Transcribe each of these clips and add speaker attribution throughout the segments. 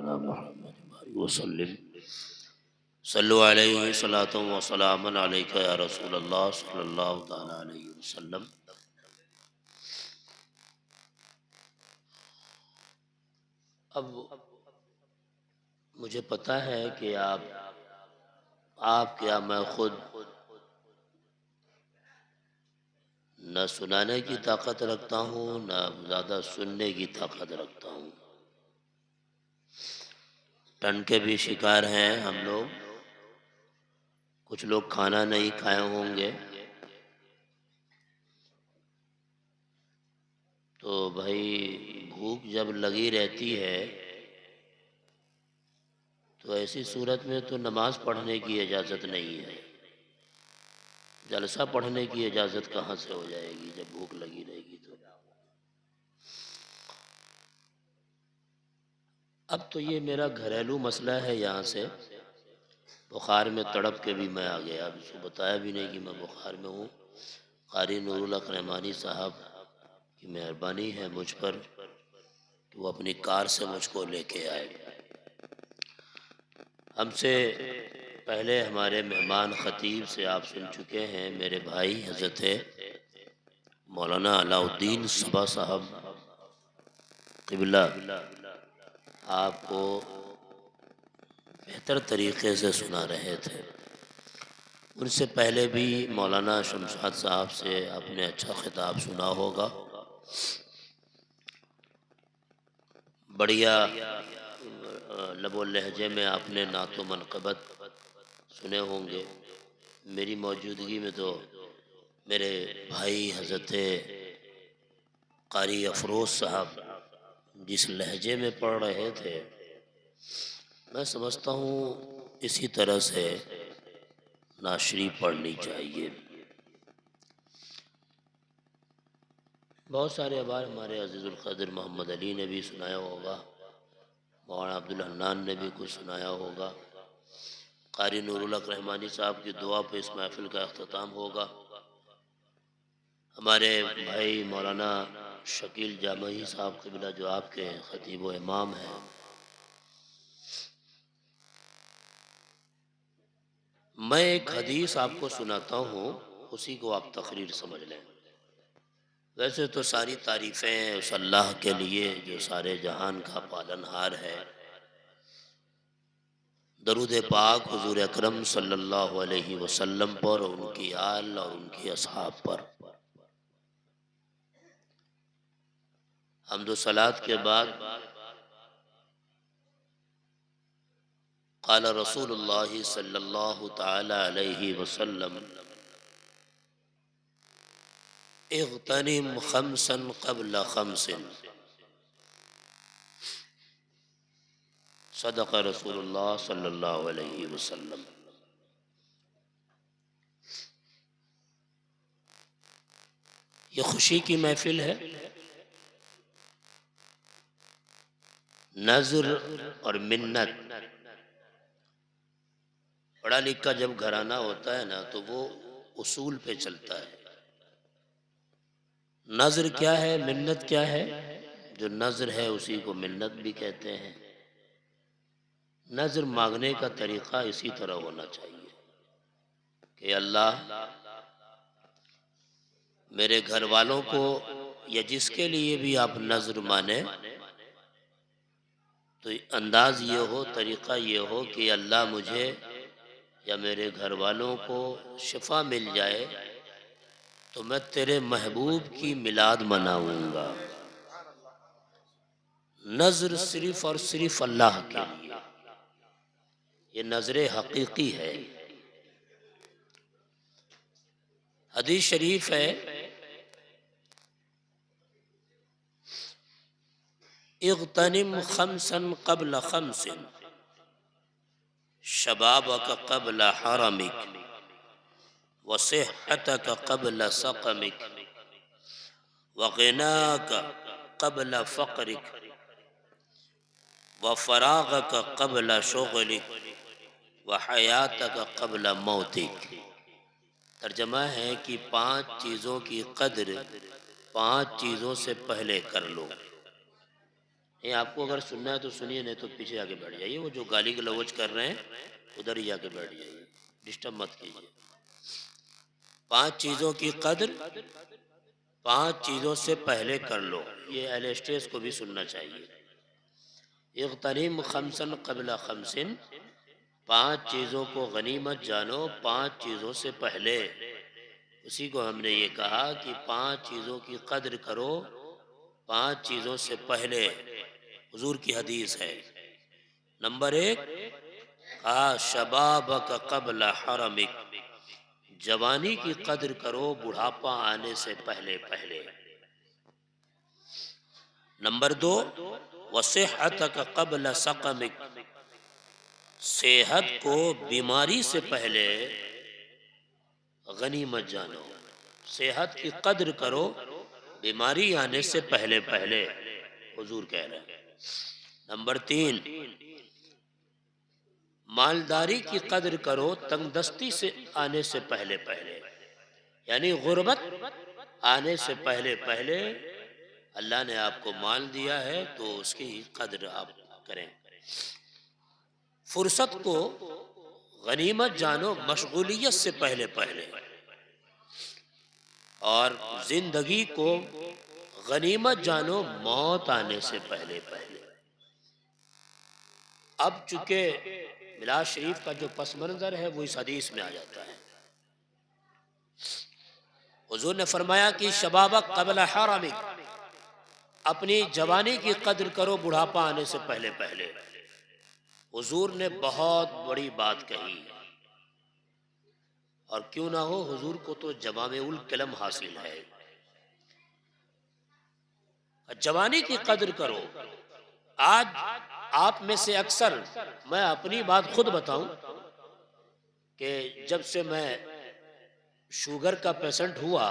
Speaker 1: مولانا محمد وسلم صلو علیہ صلاۃ و سلام علیک یا رسول اللہ صلی اللہ تعالی علیہ وسلم۔ اب مجھے پتہ ہے کہ آپ کیا میں خود نہ سنانے کی طاقت رکھتا ہوں نہ زیادہ سننے کی طاقت رکھتا ہوں۔ ٹن کے بھی شکار ہیں ہم لوگ، کچھ لوگ کھانا نہیں کھائے ہوں گے، تو بھائی بھوک جب لگی رہتی ہے تو ایسی صورت میں تو نماز پڑھنے کی اجازت نہیں ہے، جلسہ پڑھنے کی اجازت کہاں سے ہو جائے گی جب بھوک لگی رہے گی تو۔ اب تو یہ میرا گھریلو مسئلہ ہے، یہاں سے بخار میں تڑپ کے بھی میں آ گیا، اب اس کو بتایا بھی نہیں کہ میں بخار میں ہوں۔ قاری نور الحق رحمانی صاحب کی مہربانی ہے مجھ پر کہ وہ اپنی کار سے مجھ کو لے کے آئے۔ ہم سے پہلے ہمارے مہمان خطیب سے آپ سن چکے ہیں، میرے بھائی حضرت مولانا علاء الدین صبا صاحب قبلہ آپ کو بہتر طریقے سے سنا رہے تھے۔ ان سے پہلے بھی مولانا شمشاد صاحب سے آپ نے اچھا خطاب سنا ہوگا، بڑھیا لب و لہجے میں آپ نے نعت و منقبت سنے ہوں گے۔ میری موجودگی میں تو میرے بھائی حضرت قاری افروز صاحب جس لہجے میں پڑھ رہے تھے، میں سمجھتا ہوں اسی طرح سے ناشری پڑھنی چاہیے۔ بہت سارے ابار ہمارے عزیز القدر محمد علی نے بھی سنایا ہوگا، مولانا عبدالحنان نے بھی کچھ سنایا ہوگا۔ قاری نور الحق رحمانی صاحب کی دعا پہ اس محفل کا اختتام ہوگا۔ ہمارے بھائی مولانا شکیل جامعی صاحب قبلہ جو آپ کے خطیب و امام ہیں، میں ایک حدیث آپ کو سناتا ہوں، اسی کو آپ تقریر سمجھ لیں۔ ویسے تو ساری تعریفیں اس اللہ کے لیے جو سارے جہان کا پالن ہار ہے، درود پاک حضور اکرم صلی اللہ علیہ وسلم پر، ان کی آل اور ان کی اصحاب پر۔ حمد و صلوات کے بعد قال رسول اللہ صلی اللہ تعالی علیہ وسلم اغتنم خمسا قبل خمس، صدق رسول اللہ صلی اللہ علیہ وسلم۔ یہ خوشی کی محفل ہے، نذر اور منت۔ پڑھا لکھا جب گھرانہ ہوتا ہے نا تو وہ اصول پہ چلتا ہے۔ نذر کیا ہے، منت کیا ہے؟ جو نذر ہے اسی کو منت بھی کہتے ہیں۔ نذر مانگنے کا طریقہ اسی طرح ہونا چاہیے کہ اللہ میرے گھر والوں کو یا جس کے لیے بھی آپ نذر مانے تو انداز یہ ہو، طریقہ یہ ہو کہ اللہ مجھے یا میرے گھر والوں کو شفا مل جائے تو میں تیرے محبوب کی میلاد مناؤں گا۔ نذر صرف اور صرف اللہ کے لیے، یہ نذر حقیقی ہے۔ حدیث شریف ہے، اغتنم خمسا قبل خمس، شبابک قبل حرمک، وصحتک قبل سقمک، وغناک قبل فقرک، وفراغک قبل شغلک، وحیاتک قبل موتک۔ ترجمہ ہے کہ 5 چیزوں کی قدر 5 چیزوں سے پہلے کر لو۔ نہیں آپ کو اگر سننا ہے تو سنیے، نہیں تو پیچھے آ کے بیٹھ جائیے، وہ جو گالی گلوچ کر رہے ہیں ادھر ہی جا کے بیٹھ جائیے، ڈسٹرب مت کیجیے۔ 5 چیزوں کی قدر 5 چیزوں سے پہلے کر لو، یہ اہل اسٹیج کو بھی سننا چاہیے۔ اغتنم خمسا قبل خمس، 5 چیزوں کو غنیمت جانو 5 چیزوں سے پہلے۔ اسی کو ہم نے یہ کہا کہ 5 چیزوں کی قدر کرو 5 چیزوں سے پہلے، حضور کی حدیث ہے۔ نمبر 1، شبابک قبل حرمک، جوانی کی قدر کرو بڑھاپا آنے سے پہلے پہلے۔ نمبر 2، وصحتک قبل سقمک، صحت کو بیماری سے پہلے غنیمت جانو، صحت کی قدر کرو بیماری آنے سے پہلے پہلے، حضور کہہ رہے ہیں۔ نمبر 3، مالداری کی قدر کرو تنگ دستی سے آنے سے پہلے پہلے، یعنی غربت آنے سے پہلے پہلے اللہ نے آپ کو مال دیا ہے تو اس کی قدر آپ کریں۔ فرصت کو غنیمت جانو مشغولیت سے پہلے پہلے، اور زندگی کو غنیمت جانو موت آنے سے پہلے پہلے۔ اب چونکہ میلاد شریف کا جو پس منظر ہے وہ اس حدیث میں آ جاتا ہے۔ حضور نے فرمایا کہ شبابک قبل حرمک، اپنی جوانی کی قدر کرو بڑھاپا آنے سے پہلے پہلے۔ حضور نے بہت بڑی بات کہی، اور کیوں نہ ہو حضور کو تو جوامع الکلم حاصل ہے۔ جوانی کی قدر کرو۔ آج آپ میں سے اکثر، میں اپنی بات خود بتاؤں کہ جب سے میں شوگر کا پیشنٹ ہوا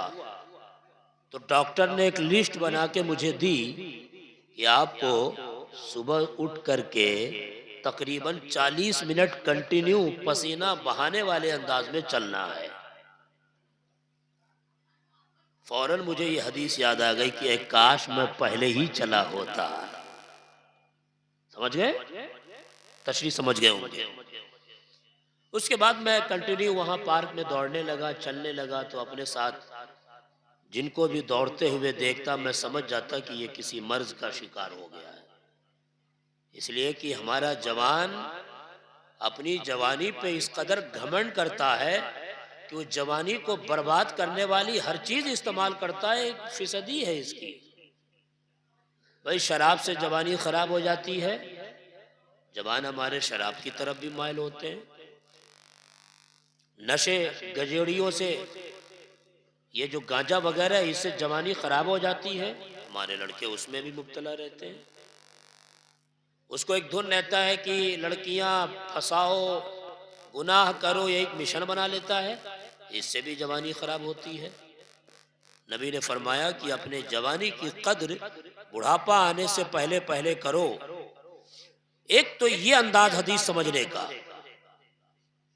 Speaker 1: تو ڈاکٹر نے ایک لسٹ بنا کے مجھے دی کہ آپ کو صبح اٹھ کر کے تقریباً 40 منٹ کنٹینیو پسینہ بہانے والے انداز میں چلنا ہے۔ فوراً مجھے یہ حدیث یاد آ گئی کہ کاش میں پہلے ہی چلا ہوتا۔ سمجھ گئے؟ تشریح سمجھ گئے ہوں گے۔ اس کے بعد میں کنٹینیو وہاں پارک میں دوڑنے لگا، چلنے لگا، تو اپنے ساتھ جن کو بھی دوڑتے ہوئے دیکھتا میں سمجھ جاتا کہ یہ کسی مرض کا شکار ہو گیا ہے۔ اس لیے کہ ہمارا جوان اپنی جوانی پہ اس قدر گھمنڈ کرتا ہے کہ وہ جوانی کو برباد کرنے والی ہر چیز استعمال کرتا ہے، 1% ہے اس کی۔ بھائی شراب سے جوانی خراب ہو جاتی ہے، جوان ہمارے شراب کی طرف بھی مائل ہوتے ہیں۔ نشے گجیڑیوں سے، یہ جو گانجا وغیرہ ہے، اس سے جوانی خراب ہو جاتی ہے، ہمارے لڑکے اس میں بھی مبتلا رہتے ہیں۔ اس کو ایک دھن رہتا ہے کہ لڑکیاں پھنساؤ، گناہ کرو، یہ ایک مشن بنا لیتا ہے، اس سے بھی جوانی خراب ہوتی ہے۔ نبی نے فرمایا کہ اپنے جوانی کی قدر بڑھاپا آنے سے پہلے پہلے کرو۔ ایک تو یہ انداز حدیث سمجھنے کا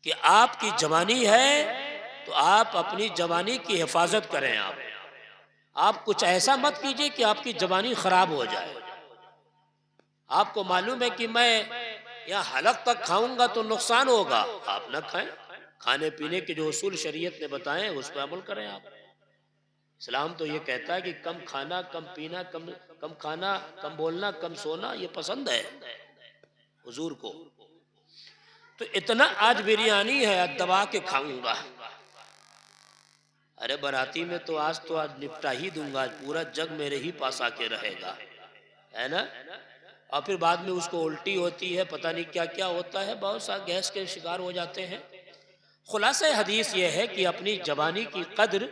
Speaker 1: کہ آپ کی جوانی ہے تو آپ اپنی جوانی کی حفاظت کریں۔ آپ کچھ ایسا مت کیجئے کہ آپ کی جوانی خراب ہو جائے۔ آپ کو معلوم ہے کہ میں یا حلق تک کھاؤں گا تو نقصان ہوگا، آپ نہ کھائیں۔ کھانے پینے کے جو اصول شریعت نے بتائے اس پہ عمل کریں آپ۔ اسلام تو یہ کہتا ہے کہ کم کھانا، کم پینا، کم کھانا، کم بولنا، کم سونا، یہ پسند ہے حضور کو۔ تو اتنا آج بریانی ہے دبا کے کھاؤں گا، ارے براتی میں تو آج نپٹا ہی دوں گا، پورا جگ میرے ہی پاس آ کے رہے گا، ہے نا؟ اور پھر بعد میں اس کو الٹی ہوتی ہے، پتہ نہیں کیا کیا ہوتا ہے، بہت سا گیس کے شکار ہو جاتے ہیں۔ خلاصہ حدیث یہ ہے کہ اپنی جوانی کی قدر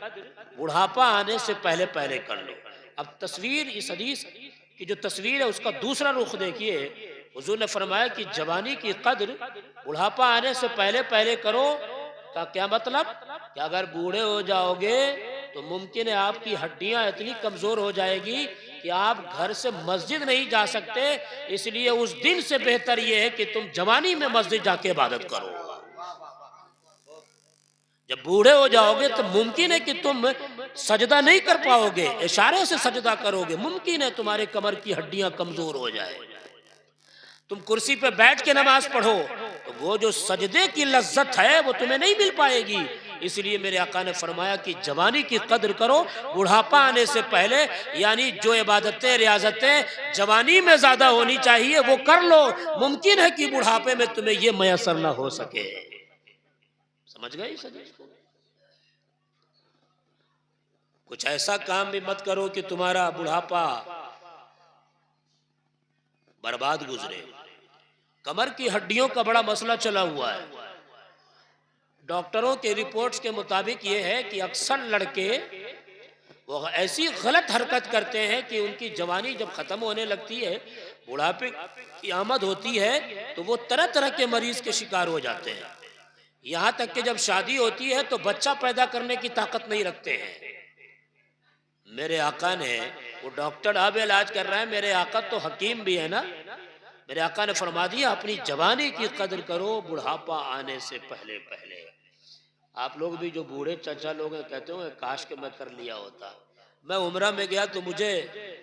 Speaker 1: بڑھاپا آنے سے پہلے پہلے کر لو۔ اب تصویر، اس حدیث کی جو تصویر ہے اس کا دوسرا رخ دیکھیے۔ حضور نے فرمایا کہ جوانی کی قدر بڑھاپا آنے سے پہلے پہلے کرو کا کیا مطلب؟ کہ اگر بوڑھے ہو جاؤ گے تو ممکن ہے آپ کی ہڈیاں اتنی کمزور ہو جائے گی کہ آپ گھر سے مسجد نہیں جا سکتے، اس لیے اس دن سے بہتر یہ ہے کہ تم جوانی میں مسجد جا کے عبادت کرو۔ جب بوڑھے ہو جاؤ گے تو ممکن ہے کہ تم سجدہ نہیں کر پاؤ گے، اشارے سے سجدہ کرو گے، ممکن ہے تمہارے کمر کی ہڈیاں کمزور ہو جائے، تم کرسی پہ بیٹھ کے نماز پڑھو تو وہ جو سجدے کی لذت ہے وہ تمہیں نہیں مل پائے گی۔ اس لیے میرے آقا نے فرمایا کہ جوانی کی قدر کرو بڑھاپا آنے سے پہلے، یعنی جو عبادتیں ریاضتیں جوانی میں زیادہ ہونی چاہیے وہ کر لو، ممکن ہے کہ بڑھاپے میں تمہیں یہ میسر نہ ہو سکے۔ سمجھ گئے اس حدیث کو؟ کچھ ایسا کام بھی مت کرو کہ تمہارا بڑھاپا برباد گزرے۔ کمر کی ہڈیوں کا بڑا مسئلہ چلا ہوا ہے، ڈاکٹروں کے رپورٹس کے مطابق یہ ہے کہ اکثر لڑکے وہ ایسی غلط حرکت کرتے ہیں کہ ان کی جوانی جب ختم ہونے لگتی ہے، بڑھاپے کی آمد ہوتی ہے تو وہ طرح طرح کے مریض کے شکار ہو جاتے ہیں، یہاں تک کہ جب شادی ہوتی ہے تو بچہ پیدا کرنے کی طاقت نہیں رکھتے ہیں۔ میرے آقا نے، وہ ڈاکٹر اب علاج کر رہا ہے، میرے آقا تو حکیم بھی ہے نا، میرے آقا نے فرما دیا اپنی جوانی کی قدر کرو بڑھاپا آنے سے پہلے پہلے۔ آپ لوگ بھی جو بوڑھے چچا لوگ ہیں کہتے ہو کاش کہ میں کر لیا ہوتا۔ میں عمرہ میں گیا تو مجھے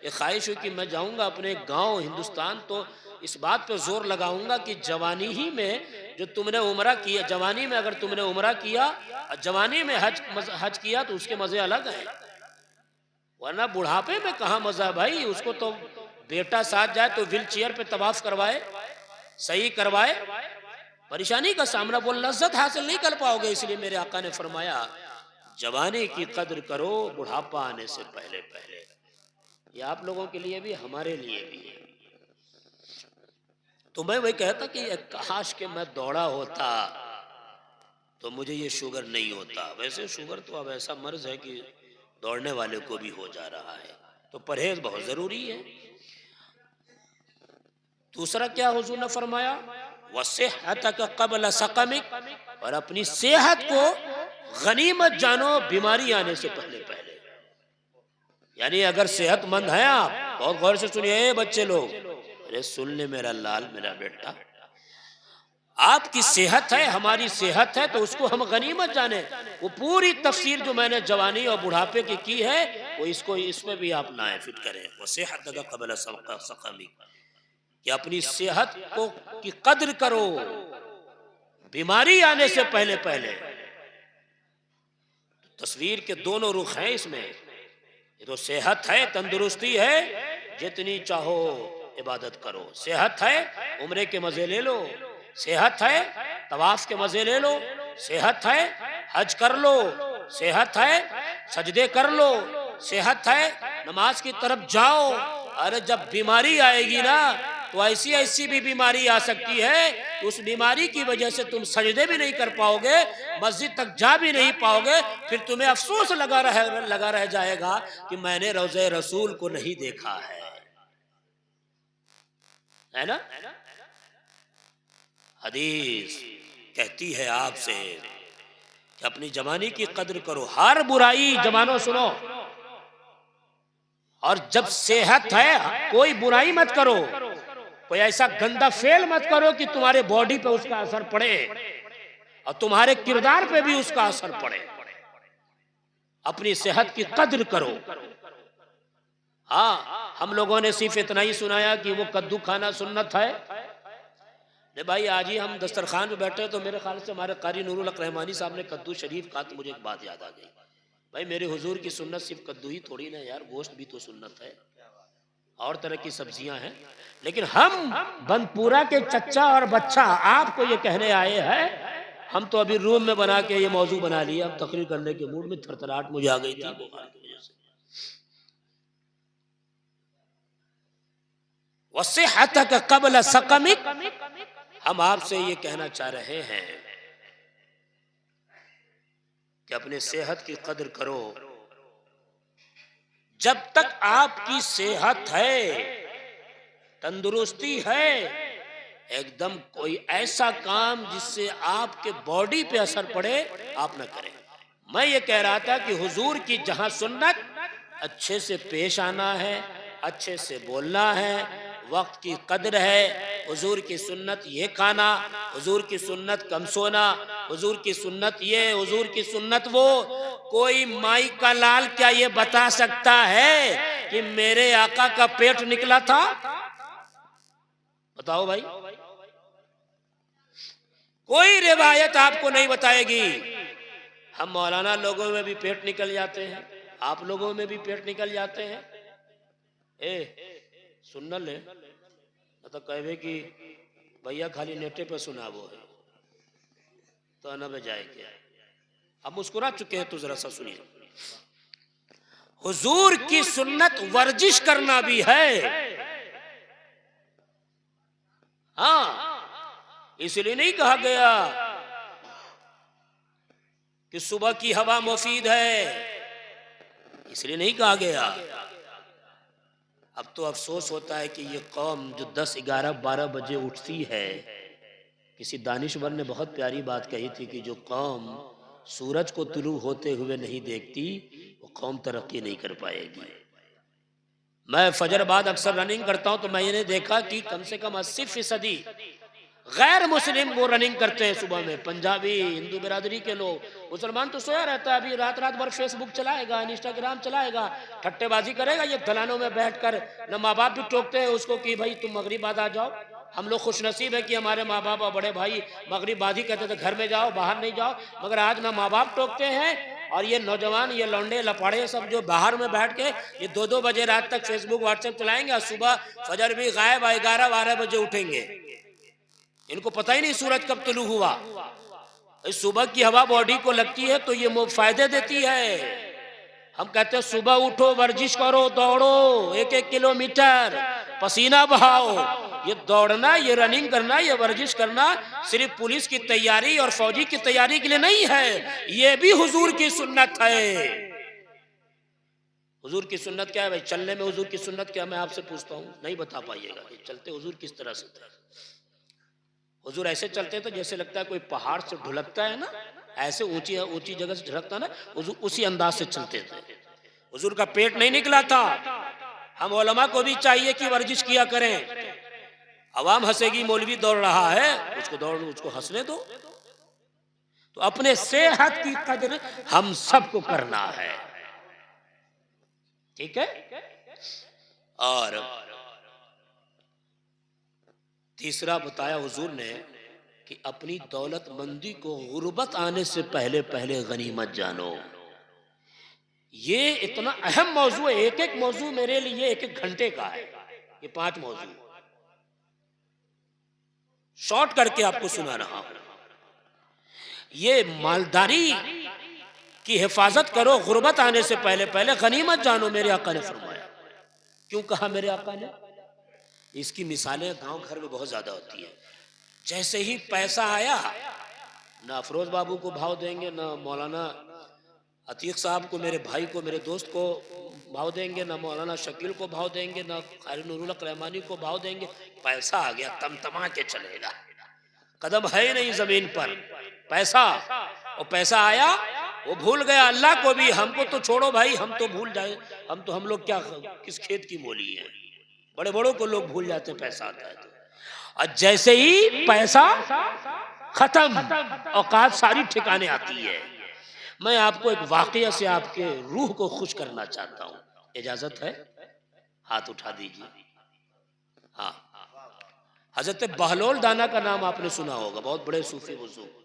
Speaker 1: یہ خواہش ہوئی کہ میں جاؤں گا اپنے گاؤں ہندوستان تو اس بات پہ زور لگاؤں گا کہ جوانی ہی میں جو تم نے عمرہ کیا، جوانی میں اگر تم نے عمرہ کیا، جوانی میں حج کیا تو اس کے مزے الگ ہیں، ورنہ بڑھاپے میں کہاں مزہ ہے بھائی؟ اس کو تو بیٹا ساتھ جائے تو ویل چیئر پہ طواف کروائے، صحیح کروائے، پریشانی کا سامنا، وہ لذت حاصل نہیں کر پاؤ گے۔ اس لیے میرے آقا نے فرمایا جوانی کی قدر کرو بڑھاپا آنے سے پہلے پہلے۔ یہ آپ لوگوں کے لیے بھی ہمارے لیے بھی ہے۔ تو میں وہی کہتا کہ کاش کہ میں دوڑا ہوتا تو مجھے یہ شوگر نہیں ہوتا۔ ویسے شوگر تو اب ایسا مرض ہے کہ دوڑنے والے کو بھی ہو جا رہا ہے، تو پرہیز بہت ضروری ہے۔ دوسرا کیا حضور نے فرمایا؟ وَصِحَّتَكَ قَبْلَ سَقَمِكَ، اور اپنی صحت کو غنیمت جانو بیماری آنے سے پہلے پہلے۔ یعنی اگر صحت مند ہیں آپ، بہت غور سے سنیے اے بچے لوگ، ارے سن لے میرا لال میرا بیٹا، آپ کی صحت ہے، ہماری صحت ہے تو اس کو ہم غنیمت جانیں۔ وہ پوری تفسیر جو میں نے جوانی اور بڑھاپے کی ہے وہ اس میں بھی آپ لائیں، فٹ کریں۔ وَصِحَّتَكَ قَبْلَ سَقَمِكَ، کہ اپنی صحت کی قدر کرو بیماری آنے سے پہلے پہلے۔ تصویر کے دونوں رخ ہیں اس میں، یہ تو صحت ہے، تندرستی ہے، جتنی چاہو عبادت کرو، صحت ہے عمرے کے مزے لے لو، صحت ہے طواف کے مزے لے لو، صحت ہے حج کر لو، صحت ہے سجدے کر لو، صحت ہے نماز کی طرف جاؤ۔ ارے جب بیماری آئے گی نا تو ایسی ایسی بھی بیماری آ سکتی ہے، اس بیماری کی وجہ سے تم سجدے بھی نہیں کر پاؤ گے، مسجد تک جا بھی نہیں پاؤ گے، پھر تمہیں افسوس لگا رہ جائے گا کہ میں نے روضہ رسول کو نہیں دیکھا ہے نا؟ حدیث کہتی ہے آپ سے کہ اپنی جوانی کی قدر کرو، ہر برائی، جوانوں سنو، اور جب صحت ہے کوئی برائی مت کرو، کوئی ایسا گندا فعل مت کرو کہ تمہارے باڈی پہ اس کا اثر پڑے اور تمہارے کردار پہ بھی اس کا اثر پڑے۔ اپنی صحت کی قدر کرو۔ ہاں ہم لوگوں نے صرف اتنا ہی سنایا کہ وہ کدو کھانا سنت ہے۔ نہیں بھائی، آج ہی ہم دسترخوان پہ بیٹھے تو میرے خیال سے ہمارے قاری نور الحق رحمانی صاحب نے کدو شریف کہا تو مجھے ایک بات یاد آ گئی، بھائی میرے حضور کی سنت صرف کدو ہی تھوڑی نا یار، گوشت بھی تو سنت ہے، اور طرح کی سبزیاں ہیں۔ لیکن ہم بند پورا کے چچا اور بچہ آپ کو یہ کہنے آئے ہیں، ہم تو ابھی روم میں بنا کے یہ موضوع بنا لیا، اب تقریر کرنے کے موڈ میں تھرتھراہٹ مجھے آ گئی تھی بخار کی وجہ سے۔ وَصِحَّتَكَ قَبْلَ سَقَمِكَ، ہم آپ سے یہ کہنا چاہ رہے ہیں کہ اپنے صحت کی قدر کرو۔ جب تک آپ کی صحت ہے، تندرستی ہے، ایک دم کوئی ایسا کام جس سے آپ کے باڈی پہ اثر پڑے آپ نہ کریں۔ میں یہ کہہ رہا تھا کہ حضور کی جہاں سنت اچھے سے پیش آنا ہے، اچھے سے بولنا ہے، وقت کی قدر ہے، حضور کی سنت یہ کھانا، حضور کی سنت کم سونا،
Speaker 2: حضور کی سنت یہ، حضور کی سنت وہ. کوئی مائی کا لال کیا یہ بتا سکتا ہے کہ میرے آقا کا پیٹ نکلا تھا؟ بتاؤ بھائی. کوئی روایت آپ کو نہیں بتائے گی. ہم مولانا لوگوں میں بھی پیٹ نکل جاتے ہیں، آپ لوگوں میں بھی پیٹ نکل جاتے ہیں. سننا لے تو کہے کہ بھیا خالی نیٹے پہ سنا وہ ہے تو نہ بجائے کیا. اب مسکرا چکے ہیں تو ذرا سا سنیے. حضور کی سنت ورزش کرنا بھی ہے. ہاں، اس لیے نہیں کہا گیا کہ صبح کی ہوا مفید ہے، اس لیے نہیں کہا گیا. اب تو افسوس ہوتا ہے کہ یہ قوم جو 10 11 12 بجے اٹھتی ہے. کسی دانشور نے بہت پیاری بات کہی تھی کہ جو قوم سورج کو طلوع ہوتے ہوئے نہیں دیکھتی وہ قوم ترقی نہیں کر پائے گی. میں فجر بعد اکثر رننگ کرتا ہوں تو میں نے دیکھا کہ کم سے کم 80% غیر مسلم وہ رننگ کرتے ہیں صبح میں. پنجابی، ہندو برادری کے لوگ. مسلمان تو سویا رہتا ہے، ابھی رات بھر فیس بک چلائے گا، انسٹاگرام چلائے گا، ٹھٹے بازی کرے گا. یہ دلانوں میں بیٹھ کر نہ ماں باپ بھی ٹوکتے ہیں اس کو کہ بھائی تم مغرب بعد آ جاؤ. ہم لوگ خوش نصیب ہے کہ ہمارے ماں باپ اور بڑے بھائی مغرب بعد ہی کہتے تھے گھر میں جاؤ، باہر نہیں جاؤ. مگر آج نہ ماں باپ ٹوکتے ہیں اور یہ نوجوان، یہ لونڈے لپاڑے سب جو باہر میں بیٹھ کے یہ 2 بجے رات تک فیس بک واٹس ایپ چلائیں گے اور صبح فجر بھی غائب 11 12 بجے اٹھیں گے. ان کو پتہ ہی نہیں سورج کب طلوع ہوا. صبح کی ہوا باڈی کو لگتی ہے تو یہ فائدے دیتی ہے. ہم کہتے ہیں صبح اٹھو، ورزش کرو، دوڑو 1 کلومیٹر، پسینہ بہاؤ. یہ دوڑنا، یہ رننگ کرنا، یہ ورزش کرنا صرف پولیس کی تیاری اور فوجی کی تیاری کے لیے نہیں ہے، یہ بھی حضور کی سنت ہے. حضور کی سنت کیا ہے بھائی؟ چلنے میں حضور کی سنت کیا؟ میں آپ سے پوچھتا ہوں، نہیں بتا پائیے گا. یہ چلتے حضور کس طرح سے تھے؟ حضور ایسے چلتے تھے جیسے لگتا ہے کوئی پہاڑ سے ڈھلکتا ہے نا، ایسے اونچی جگہ سے ڈھلکتا نا، حضور اسی انداز سے چلتے تھے. حضور کا پیٹ نہیں نکلا تھا. ہم علماء کو بھی چاہیے کہ ورزش کیا کریں. عوام ہنسے گی مولوی دوڑ رہا ہے، اس کو ہنسنے دو. تو اپنے صحت کی قدر ہم سب کو کرنا ہے. ٹھیک ہے. اور تیسرا بتایا حضور نے کہ اپنی دولت مندی کو غربت آنے سے پہلے غنیمت جانو. یہ اتنا اہم موضوع ہے. ایک موضوع میرے لیے 1 گھنٹے کا ہے. یہ 5 موضوع شارٹ کر کے آپ کو سنا رہا ہوں. یہ مالداری کی حفاظت کرو غربت آنے سے پہلے غنیمت جانو، میرے آقا نے فرمایا. کیوں کہا میرے آقا نے؟ اس کی مثالیں گاؤں گھر میں بہت زیادہ ہوتی ہیں. جیسے ہی پیسہ آیا، نہ افروز بابو کو بھاؤ دیں گے، نہ مولانا عتیق صاحب کو، میرے بھائی کو، میرے دوست کو بھاؤ دیں گے، نہ مولانا شکیل کو بھاؤ دیں گے، نہ قاری نور الحق رحمانی کو بھاؤ دیں گے. پیسہ آ گیا تمتما کے چلے گا. قدم ہے نہیں زمین پر، پیسہ. اور پیسہ آیا، وہ بھول گیا اللہ کو بھی. ہم کو تو چھوڑو بھائی، ہم تو بھول جائے. ہم لوگ کیا کس کھیت کی مولی ہیں؟ بڑے بڑوں کو لوگ بھول جاتے پیسہ آتا ہے تو. اور جیسے ہی پیسہ ختم، اوقات ساری ٹھکانے آتی ہے. میں آپ کو ایک واقعہ سے آپ کے روح کو خوش کرنا چاہتا ہوں. اجازت ہے؟ ہاتھ اٹھا دیجیے. ہاں، حضرت بہلول دانا کا نام آپ نے سنا ہوگا، بہت بڑے صوفی بزرگ.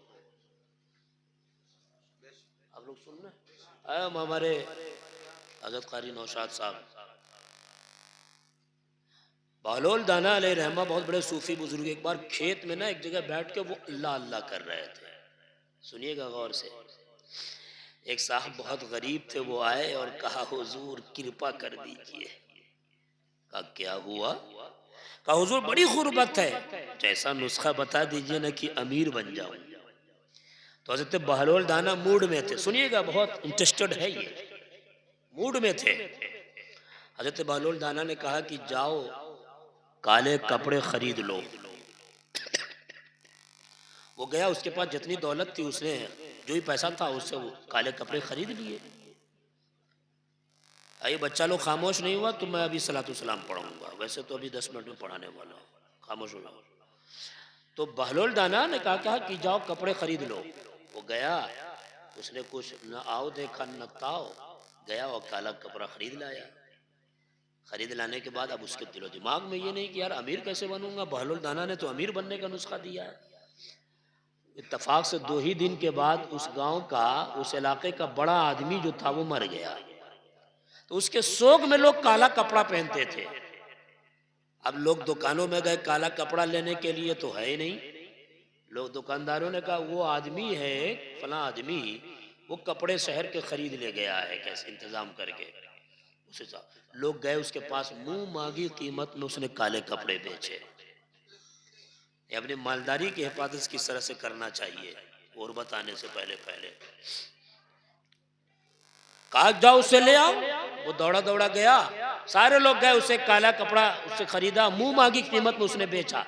Speaker 2: آپ لوگ سن رہے ہیں؟ ہمارے حضرت قاری نوشاد صاحب بہلول دانا علیہ رحمہ بہت بڑے صوفی بزرگ. ایک بار کھیت میں نا ایک جگہ بیٹھ کے وہ اللہ اللہ کر رہے تھے. سنیے گا غور سے. ایک صاحب بہت غریب تھے، وہ آئے اور کہا حضور کرپا کر دیجئے. کہا کیا ہوا؟ کہا حضور بڑی غربت ہے، جیسا نسخہ بتا دیجئے نا کہ امیر بن جاؤں. تو حضرت بہلول دانا موڈ میں تھے. سنیے گا، بہت انٹرسٹڈ ہے یہ. موڈ میں تھے. حضرت بہلول دانا نے کہا کہ جاؤ کالے کپڑے خرید لو. وہ گیا، اس کے پاس جتنی دولت تھی اس نے جو ہی پیسہ تھا اس سے وہ کالے کپڑے خرید لیے. یہ بچہ لوگ خاموش نہیں ہوا تو میں ابھی صلاۃ السلام پڑھوں گا. ویسے تو ابھی 10 منٹ میں پڑھانے والا ہوں، خاموش ہو جاؤ. تو بہلول دانا نے کہا کہ جاؤ کپڑے خرید لو.
Speaker 1: وہ گیا، اس نے کچھ نہ آؤ دیکھا نہ تاؤ، گیا اور کالا کپڑا خرید لایا۔ خرید لانے کے بعد اب اس کے دل و دماغ میں یہ نہیں کہ یار امیر کیسے بنوں گا، بہلول دانا نے تو امیر بننے کا نسخہ دیا ہے۔ اتفاق سے 2 ہی دن کے بعد اس گاؤں کا، اس علاقے کا بڑا آدمی جو تھا وہ مر گیا، تو اس کے سوگ میں لوگ کالا کپڑا پہنتے تھے۔ اب لوگ دکانوں میں گئے کالا کپڑا لینے کے لیے تو ہے ہی نہیں، لوگ دکانداروں نے کہا وہ آدمی ہے فلاں آدمی، وہ کپڑے شہر کے خرید لے گیا ہے کیسے انتظام کر کے، اسے لوگ گئے اس کے پاس، منہ مانگی قیمت میں اس نے کالے کپڑے بیچے۔ یہ اپنی مالداری کی حفاظت کس طرح سے کرنا چاہیے اور بتانے سے پہلے کہا جاؤ اسے لے آؤ، وہ دوڑا دوڑا گیا، سارے لوگ گئے، اسے کالا کپڑا اس سے خریدا، منہ مانگی قیمت میں اس نے بیچا،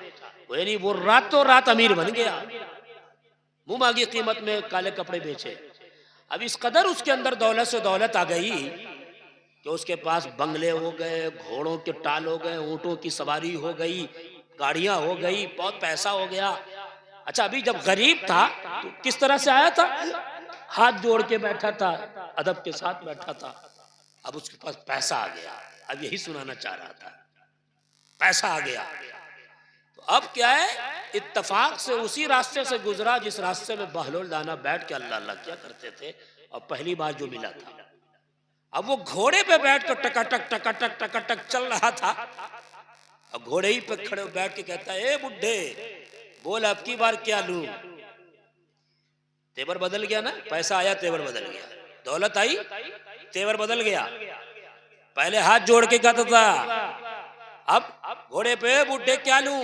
Speaker 1: یعنی وہ راتوں رات امیر بن گیا، منہ مانگی قیمت میں کالے کپڑے بیچے۔ اب اس قدر اس کے اندر دولت سے دولت آ گئی کہ اس کے پاس بنگلے ہو گئے، گھوڑوں کے ٹال ہو گئے، اونٹوں کی سواری ہو گئی، گاڑیاں ہو گئی، بہت پیسہ ہو گیا۔ اچھا ابھی جب غریب تھا تو کس طرح سے آیا تھا؟ ہاتھ جوڑ کے بیٹھا تھا، ادب کے ساتھ بیٹھا تھا۔ اب اس کے پاس پیسہ آ گیا، اب یہی سنانا چاہ رہا تھا، پیسہ آ گیا تو اب کیا ہے، اتفاق سے اسی راستے سے گزرا جس راستے میں بہلول دانا بیٹھ کے اللہ اللہ کیا کرتے تھے، اور پہلی بار جو ملا تھا۔ اب وہ گھوڑے پہ بیٹھ کر ٹکاٹک ٹکاٹک ٹکاٹک چل رہا تھا، اب گھوڑے ہی پہ کھڑے بیٹھ کے کہتا ہے، اے بڈھے بول اب کی بار کیا لوں؟ تیور بدل گیا نا، پیسہ آیا تیور بدل گیا، دولت آئی تیور بدل گیا۔ پہلے ہاتھ جوڑ کے کہتا تھا، اب گھوڑے پہ بڈھے کیا لوں؟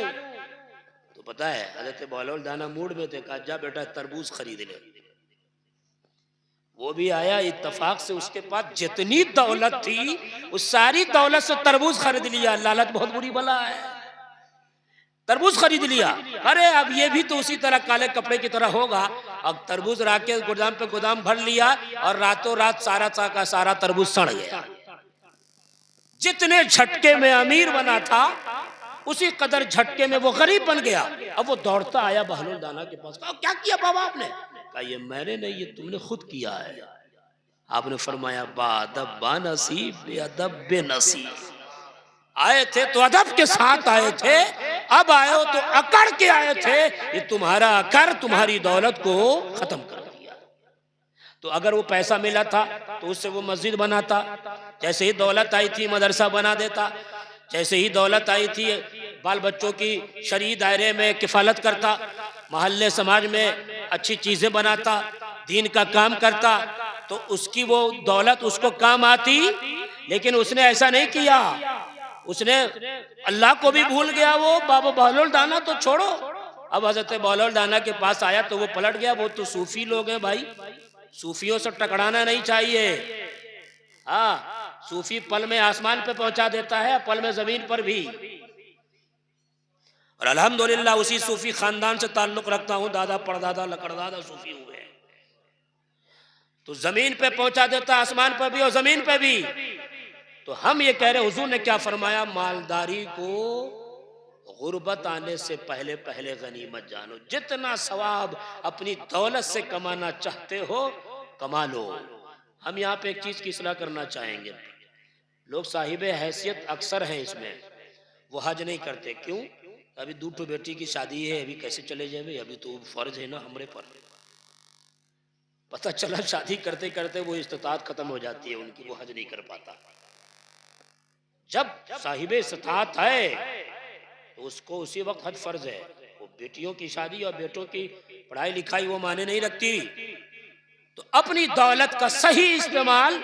Speaker 1: تو پتا ہے حضرت بہلول دانا موڈ میں تھے، کہا جا بیٹا تربوز خرید لے۔ وہ بھی آیا، اتفاق سے اس کے پاس جتنی دولت تھی اس ساری دولت سے تربوز خرید لیا۔ لالچ بہت بری بلا ہے، تربوز خرید لیا۔ ارے اب یہ بھی تو اسی طرح کالے کپڑے کی طرح ہوگا، اب تربوز رکھ کے گودام پہ گودام بھر لیا اور راتوں رات سارا کا سارا تربوز سڑ گیا۔ جتنے جھٹکے میں امیر بنا تھا اسی قدر جھٹکے میں وہ غریب بن گیا۔ اب وہ دوڑتا آیا بہلول دانا کے پاس، کہا کیا کیا بابا آپ نے؟ کہا یہ میں نے نہیں، یہ تم نے خود کیا ہے۔ آپ نے فرمایا با ادب با نصیب بے ادب بے نصیب۔ آئے تھے تو ادب کے ساتھ آئے تھے، اب آئے ہو تو اکڑ کے آئے تھے، یہ تمہارا اکڑ تمہاری دولت کو ختم کر دیا۔ تو اگر وہ پیسہ ملا تھا تو اس سے وہ مسجد بناتا، جیسے ہی دولت آئی تھی مدرسہ بنا دیتا، جیسے ہی دولت آئی تھی بال بچوں کی شرعی دائرے میں کفالت کرتا، محلے سماج میں اچھی چیزیں بناتا، دین کا کام کرتا، تو اس کی وہ دولت اس کو کام آتی۔ لیکن اس نے ایسا نہیں کیا، اس نے اللہ کو بھی بھول گیا۔ وہ بابا بہلول دانا تو چھوڑو، اب حضرت بہلول دانا کے پاس آیا تو وہ پلٹ گیا۔ وہ تو صوفی لوگ ہیں بھائی، صوفیوں سے ٹکرانا نہیں چاہیے۔ ہاں صوفی پل میں آسمان پہ پہنچا دیتا ہے، پل میں زمین پر بھی۔ اور الحمدللہ اسی صوفی خاندان سے تعلق رکھتا ہوں، دادا پردادا لکڑدادا صوفی ہوئے ہیں، تو زمین پہ پہنچا دیتا، آسمان پہ بھی اور زمین پہ بھی۔ تو ہم یہ کہہ رہے، حضور نے کیا فرمایا، مالداری کو غربت آنے سے پہلے غنیمت جانو۔ جتنا ثواب اپنی دولت سے کمانا چاہتے ہو کما لو۔ ہم یہاں پہ ایک چیز کی اصلاح کرنا چاہیں گے، لوگ صاحب حیثیت اکثر ہیں اس میں، وہ حج نہیں کرتے۔ کیوں؟ ابھی دوٹو بیٹی کی شادی ہے، ابھی کیسے چلے جائیں؟ ابھی تو فرض ہے نا ہمارے پر۔ پتہ چلا شادی کرتے کرتے وہ استطاعت ختم ہو جاتی ہے ان کی، وہ حج نہیں کر پاتا۔ جب صاحب استطاعت ہے تو اس کو اسی وقت حج فرض ہے۔ وہ بیٹیوں کی شادی اور بیٹوں کی پڑھائی لکھائی وہ معنی نہیں رکھتی۔ تو اپنی دولت کا صحیح استعمال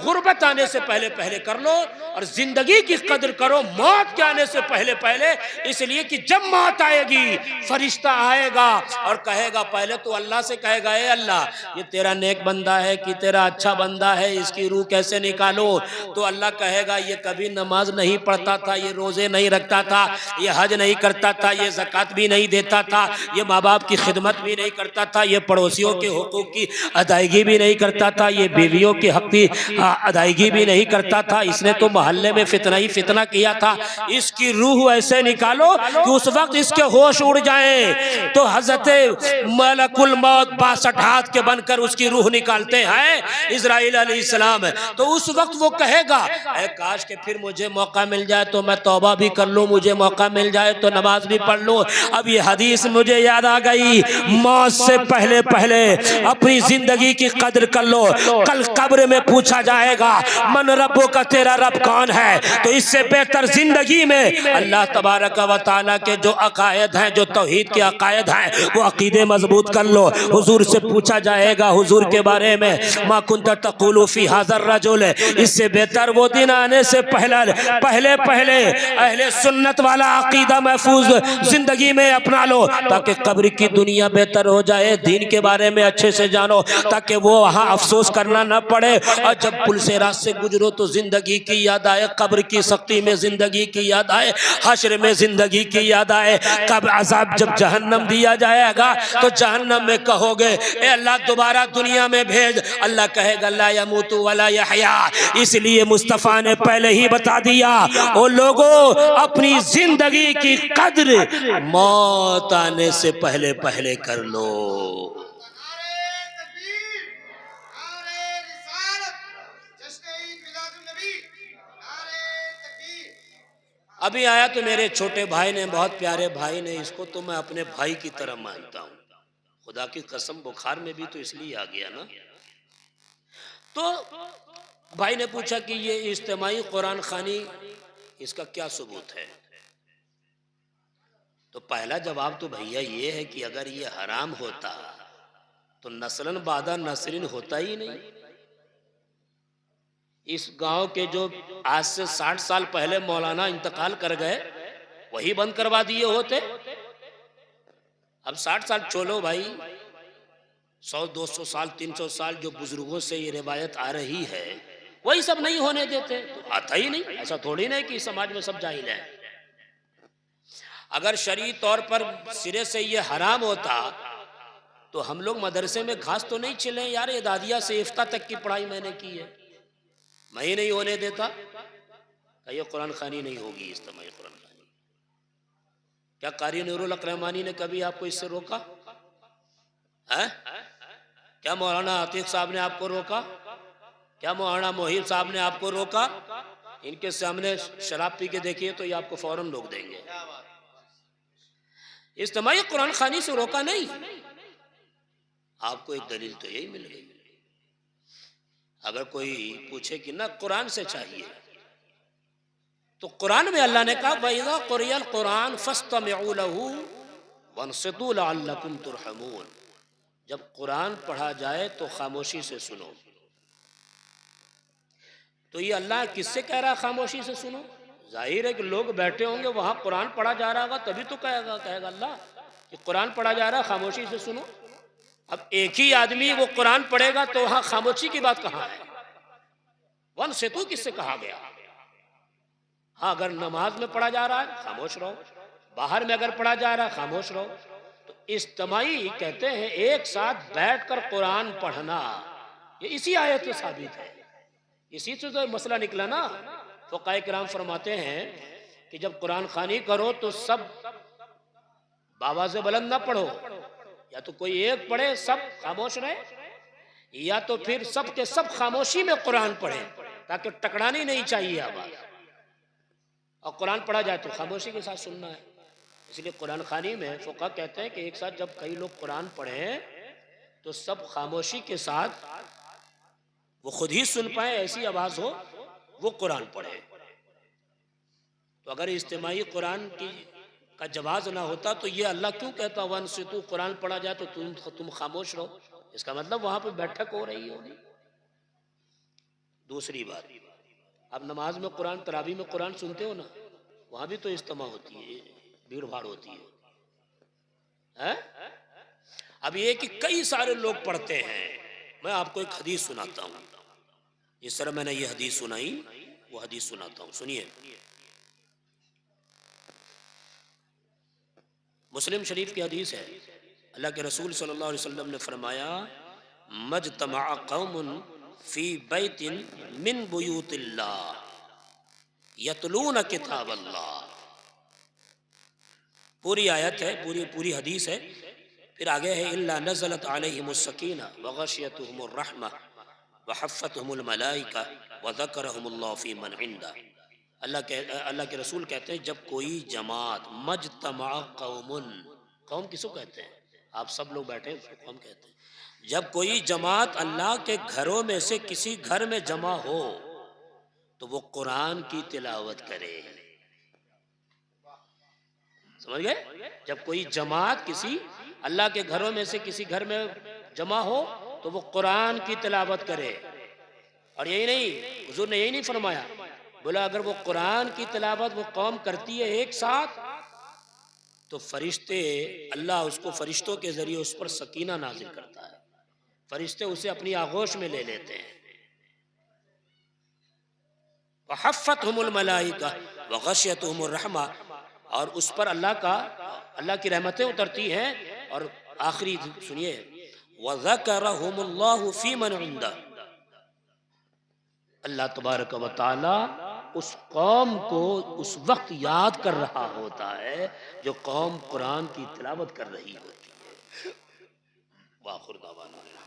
Speaker 1: غربت آنے سے پہلے کر لو، اور زندگی کی قدر کرو موت کے آنے سے پہلے، اس لیے کہ جب موت آئے گی فرشتہ آئے گا اور کہے گا، پہلے تو اللہ سے کہے گا، اے اللہ یہ تیرا نیک بندہ ہے کہ تیرا اچھا بندہ ہے، اس کی روح کیسے نکالو؟ تو اللہ کہے گا یہ کبھی نماز نہیں پڑھتا تھا، یہ روزے نہیں رکھتا تھا، یہ حج نہیں کرتا تھا، یہ زکوٰۃ بھی نہیں دیتا تھا، یہ ماں باپ کی خدمت بھی نہیں کرتا تھا، یہ پڑوسیوں کے حقوق کی ادائیگی بھی نہیں کرتا تھا، یہ بیویوں کے حق کی
Speaker 2: ادائیگی بھی نہیں کرتا تھا، اس نے تو محلے میں فتنہ ہی فتنہ کیا تھا، اس کی روح ایسے نکالو کہ اس وقت اس کے ہوش اڑ جائیں، تو حضرت ملک الموت 62 ہاتھ کے بن کر اس کی روح نکالتے ہیں اسرائیل علیہ السلام، تو اس وقت وہ کہے گا اے کاش کہ پھر مجھے موقع مل جائے تو میں توبہ بھی کر لوں، مجھے موقع مل جائے تو نماز بھی پڑھ لوں۔ اب یہ حدیث مجھے یاد آ گئی، موت سے پہلے پہلے اپنی زندگی کی قدر کر لو، کل قبر میں پوچھا جائے گا من ربو کا، تیرا رب کون ہے، تو اس سے بہتر زندگی میں اللہ تبارک و تعالیٰ کے جو عقائد ہیں، جو توحید کے عقائد ہیں، وہ عقیدے مضبوط کر لو۔ حضور سے پوچھا جائے گا حضور کے بارے میں ما کنت تقول فی ھذا الرجل، اس سے بہتر وہ دن آنے سے پہلے اہل سنت والا عقیدہ محفوظ زندگی میں اپنا لو، تاکہ قبر کی دنیا بہتر ہو جائے، دین کے بارے میں اچھے سے جانو، تاکہ وہ وہاں افسوس کرنا نہ پڑے، اور جب پل سے راست سے گزرو تو زندگی کی یاد آئے، قبر کی سختی میں زندگی کی یاد آئے، حشر میں زندگی کی یاد آئے، قبر عذاب جب جہنم دیا جائے گا تو جہنم میں کہو گے اے اللہ دوبارہ دنیا میں بھیج، اللہ کہے گا لا یموت ولا یحیا، اس لیے مصطفیٰ نے پہلے ہی بتا دیا او لوگوں اپنی زندگی کی قدر موت آنے سے پہلے پہلے کر لو۔ ابھی آیا تو میرے چھوٹے بھائی نے، بہت پیارے بھائی نے، اس کو تو میں اپنے بھائی کی طرح مانتا ہوں، خدا کی قسم بخار میں بھی تو اس لیے آ گیا نا۔ تو بھائی نے پوچھا کہ یہ اجتماعی قرآن خوانی اس کا کیا ثبوت ہے؟ تو پہلا جواب تو بھیا یہ ہے کہ اگر یہ حرام ہوتا تو نسلاً بعد نسل ہوتا ہی نہیں۔ اس گاؤں کے جو آج سے 60 سال پہلے مولانا انتقال کر گئے وہی بند کروا دیے ہوتے۔ اب 60 سال چھوڑو بھائی، 100 200 سال 300 سال جو بزرگوں سے یہ روایت آ رہی ہے وہی سب نہیں ہونے دیتے، تو آتا ہی نہیں۔ ایسا تھوڑی نہیں کہ سماج میں سب جاہل ہیں۔ اگر شرعی طور پر سرے سے یہ حرام ہوتا تو ہم لوگ مدرسے میں گھاس تو نہیں چلیں یار، یہ دادیا سے افتہ تک کی پڑھائی میں نے کی ہے، میں ہی نہیں ہونے دیتا کہ یہ قرآن خوانی نہیں ہوگی، اجتماعی قرآن خوانی۔ کیا قاری نور الحق رحمانی نے کبھی آپ کو اس سے روکا ہے؟ کیا مولانا عتیق صاحب نے آپ کو روکا؟ کیا مولانا محیب صاحب نے آپ کو روکا؟ ان کے سامنے شراب پی کے دیکھیے تو یہ آپ کو فوراً روک دیں گے۔ اجتماعی قرآن خوانی سے روکا نہیں۔ آپ کو ایک دلیل تو یہی مل گئی۔ اگر کوئی پوچھے کہ نہ قرآن سے چاہیے تو قرآن میں اللہ نے کہا وَإِذَا قُرِئَ الْقُرْآنُ فَاسْتَمِعُوا لَهُ وَانصِتُوا لَعَلَّكُمْ تُرْحَمُونَ، جب قرآن پڑھا جائے تو خاموشی سے سنو۔ تو یہ اللہ کس سے کہہ رہا خاموشی سے سنو؟ ظاہر ہے کہ لوگ بیٹھے ہوں گے وہاں قرآن پڑھا جا رہا ہوگا تبھی تو کہے گا اللہ کہ قرآن پڑھا جا رہا خاموشی سے سنو۔ اب ایک ہی آدمی وہ قرآن پڑھے گا تو وہاں خاموشی کی بات کہاں ہے؟ وَانصِتُوا کس سے کہا گیا؟ ہاں اگر نماز میں پڑھا جا رہا ہے خاموش رہو، باہر میں اگر پڑھا جا رہا ہے خاموش رہو۔ تو اجتماعی کہتے ہیں ایک ساتھ بیٹھ کر قرآن پڑھنا، یہ اسی آیت سے ثابت ہے، اسی سے تو مسئلہ نکلا نا۔ فقہاء کرام فرماتے ہیں کہ جب قرآن خوانی کرو تو سب بآواز بلند نہ پڑھو، یا تو کوئی ایک پڑھے سب خاموش رہے، یا تو پھر سب کے سب خاموشی میں قرآن پڑھیں تاکہ ٹکرانی نہیں چاہیے آواز، اور قرآن پڑھا جائے تو خاموشی کے ساتھ سننا ہے۔ اس لیے قرآن خوانی میں فقہاء کہتے ہیں کہ ایک ساتھ جب کئی لوگ قرآن پڑھیں تو سب خاموشی کے ساتھ وہ خود ہی سن پائیں، ایسی آواز ہو وہ قرآن پڑھے۔ تو اگر اجتماعی قرآن کا جواز نہ ہوتا تو یہ اللہ کیوں کہتا وَانصِتُوا، قرآن پڑھا جائے تو تم خاموش رہو؟ اس کا مطلب وہاں پہ بیٹھک ہو رہی ہوگی۔ دوسری بات، اب نماز میں قرآن، تراویح میں قرآن سنتے ہو نا، وہاں بھی تو اجتماع ہوتی ہے، بھیڑ بھاڑ ہوتی ہے۔ اب یہ کہ کئی سارے لوگ پڑھتے ہیں۔ میں آپ کو ایک حدیث سناتا ہوں، جس طرح میں نے یہ حدیث سنائی وہ حدیث سناتا ہوں، سنیے۔ مسلم شریف کی حدیث ہے، اللہ کے رسول صلی اللہ علیہ وسلم نے فرمایا مجتمع قوم فی بیت من بیوت اللہ یتلون کتاب اللہ. پوری آیت ہے، پوری حدیث ہے. پھر آگے ہے الا نزلت علیہم السکینہ وغشیتہم الرحمہ وحفتہم الملائکہ وذکرہم اللہ فی من عندہ. اللہ کے رسول کہتے ہیں جب کوئی جماعت مجتمع قوم کس کو کہتے ہیں؟ آپ سب لوگ بیٹھے ہیں، اس کو قوم کہتے ہیں. جب کوئی جماعت اللہ کے گھروں میں سے کسی گھر میں جمع ہو تو وہ قرآن کی تلاوت کرے. سمجھ گئے؟ جب کوئی جماعت کسی اللہ کے گھروں میں سے کسی گھر میں جمع ہو تو وہ قرآن کی تلاوت کرے. اور یہی نہیں، حضور نے یہی نہیں فرمایا، بولا اگر وہ قرآن کی تلاوت وہ قوم کرتی ہے ایک ساتھ تو فرشتے، اللہ اس کو فرشتوں کے ذریعے اس پر سکینہ نازل کرتا ہے، فرشتے اسے اپنی آغوش میں لے لیتے ہیں. وحفتہم الملائکہ وغشیتہم الرحمہ، اور اس پر اللہ کی رحمتیں اترتی ہیں. اور آخری سنیے وذکرہم اللہ فی من عندہ، اللہ تبارک و تعالی اس قوم کو اس وقت یاد کر رہا ہوتا ہے جو قوم قرآن کی تلاوت کر رہی ہوتی ہے. وآخر دعوانا الحمدللہ.